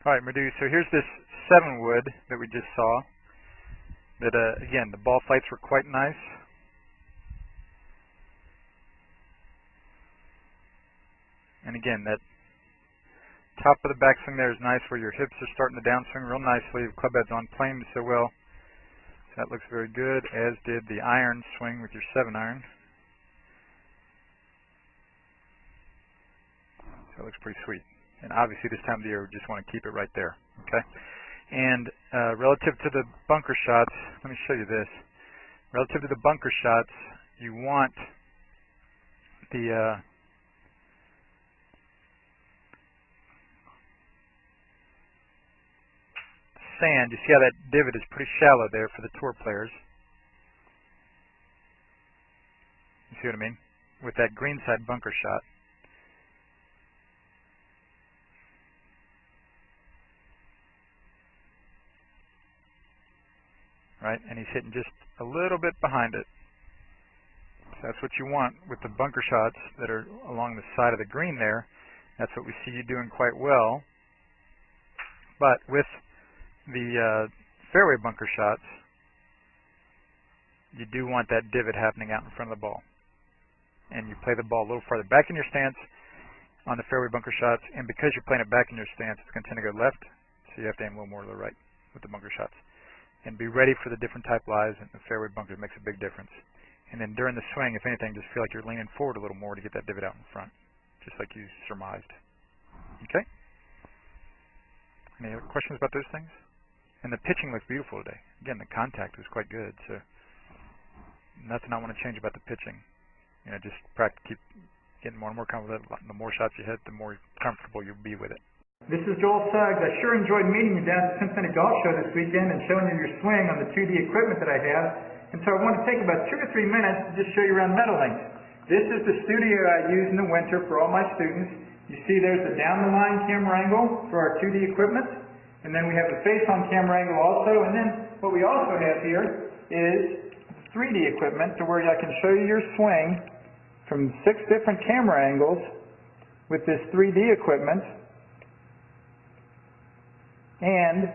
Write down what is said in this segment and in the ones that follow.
Alright, Madu, so here's this 7 wood that we just saw. That, again, the ball flights were quite nice. And again, that top of the backswing there is nice where your hips are starting to downswing real nicely. The club head's on plane so well. So that looks very good, as did the iron swing with your 7-iron. So it looks pretty sweet. And obviously this time of the year we just want to keep it right there. Okay? And relative to the bunker shots, let me show you this. Relative to the bunker shots, you want the sand. You see how that divot is pretty shallow there for the tour players. You see what I mean? With that greenside bunker shot. Right, and he's hitting just a little bit behind it. So that's what you want with the bunker shots that are along the side of the green there. That's what we see you doing quite well. But with the fairway bunker shots, you do want that divot happening out in front of the ball. And you play the ball a little farther back in your stance on the fairway bunker shots, and because you're playing it back in your stance, it's going to tend to go left, so you have to aim a little more to the right with the bunker shots. And be ready for the different type lies, and the fairway bunker makes a big difference. And then during the swing, if anything, just feel like you're leaning forward a little more to get that divot out in front, just like you surmised. Okay? Any other questions about those things? And the pitching looks beautiful today. Again, the contact was quite good, so nothing I want to change about the pitching. You know, just practice, keep getting more and more comfortable. The more shots you hit, the more comfortable you'll be with it. This is Joel Suggs. I sure enjoyed meeting you down at the Cincinnati Golf Show this weekend and showing you your swing on the 2D equipment that I have. And so I want to take about 2 or 3 minutes to just show you around Meadowlinks. This is the studio I use in the winter for all my students. You see there's the down-the-line camera angle for our 2D equipment. And then we have the face-on camera angle also. And then what we also have here is 3D equipment to where I can show you your swing from 6 different camera angles with this 3D equipment. And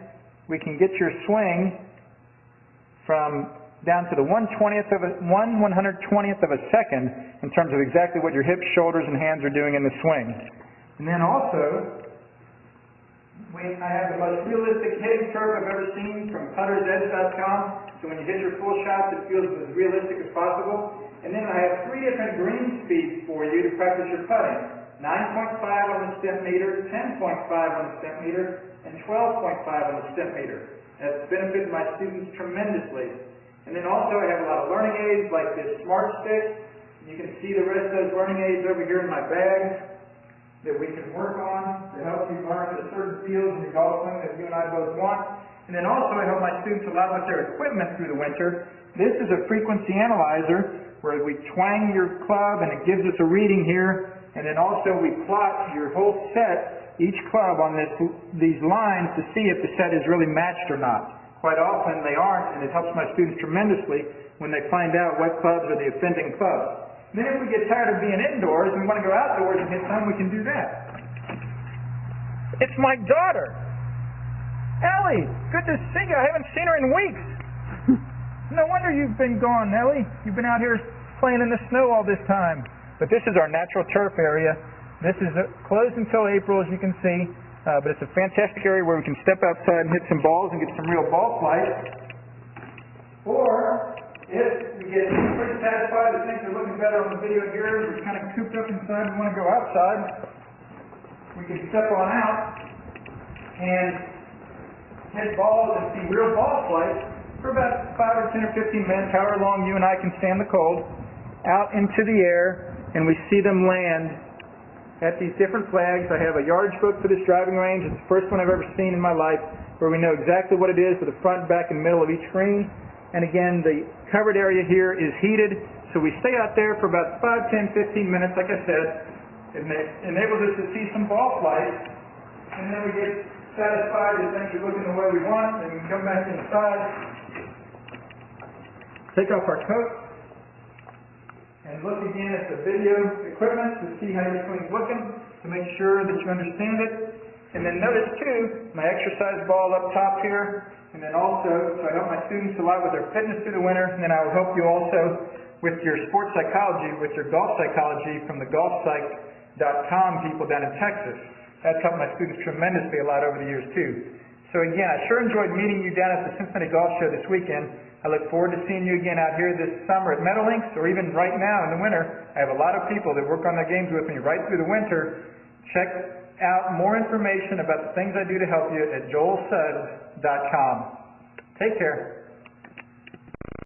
we can get your swing from down to the 1/120th of a second in terms of exactly what your hips, shoulders, and hands are doing in the swing. And then also, I have the most realistic hitting curve I've ever seen from puttersedge.com. So when you hit your full shots, it feels as realistic as possible. And then I have 3 different green speeds for you to practice your putting. 9.5 on the step meter, 10.5 on the step meter, and 12.5 on the step meter. That's benefited my students tremendously. And then also I have a lot of learning aids like this Smart Stick. You can see the rest of those learning aids over here in my bag that we can work on to help you learn the certain fields in your golf swing that you and I both want. And then also I help my students a lot with their equipment through the winter. This is a frequency analyzer where we twang your club and it gives us a reading here. And then also we plot your whole set, each club on these lines to see if the set is really matched or not. Quite often they aren't, and it helps my students tremendously when they find out what clubs are the offending clubs. Then if we get tired of being indoors and we want to go outdoors and hit some, we can do that. It's my daughter, Ellie. Good to see you. I haven't seen her in weeks. No wonder you've been gone, Ellie. You've been out here playing in the snow all this time. But this is our natural turf area. This is closed until April, as you can see. But it's a fantastic area where we can step outside and hit some balls and get some real ball flight. Or, if we get pretty satisfied that things are looking better on the video here, we're kind of cooped up inside and want to go outside, we can step on out and hit balls and see real ball flight for about 5 or 10 or 15 minutes, however long you and I can stand the cold, out into the air, and we see them land at these different flags. I have a yardage book for this driving range. It's the first one I've ever seen in my life where we know exactly what it is for the front, back, and middle of each green. And again, the covered area here is heated, so we stay out there for about 5, 10, 15 minutes, like I said. It enables us to see some ball flight, and then we get satisfied that things are looking the way we want, and we come back inside, take off our coat, and look again at the video equipment to see how your swing's looking, to make sure that you understand it. And then notice too, my exercise ball up top here, and then also, so I help my students a lot with their fitness through the winter, and then I will help you also with your sports psychology, with your golf psychology from the golfpsych.com people down in Texas. That's helped my students tremendously a lot over the years too. So again, I sure enjoyed meeting you down at the Cincinnati Golf Show this weekend. I look forward to seeing you again out here this summer at Meadowlinks, or even right now in the winter. I have a lot of people that work on their games with me right through the winter. Check out more information about the things I do to help you at joelsuggs.com. Take care.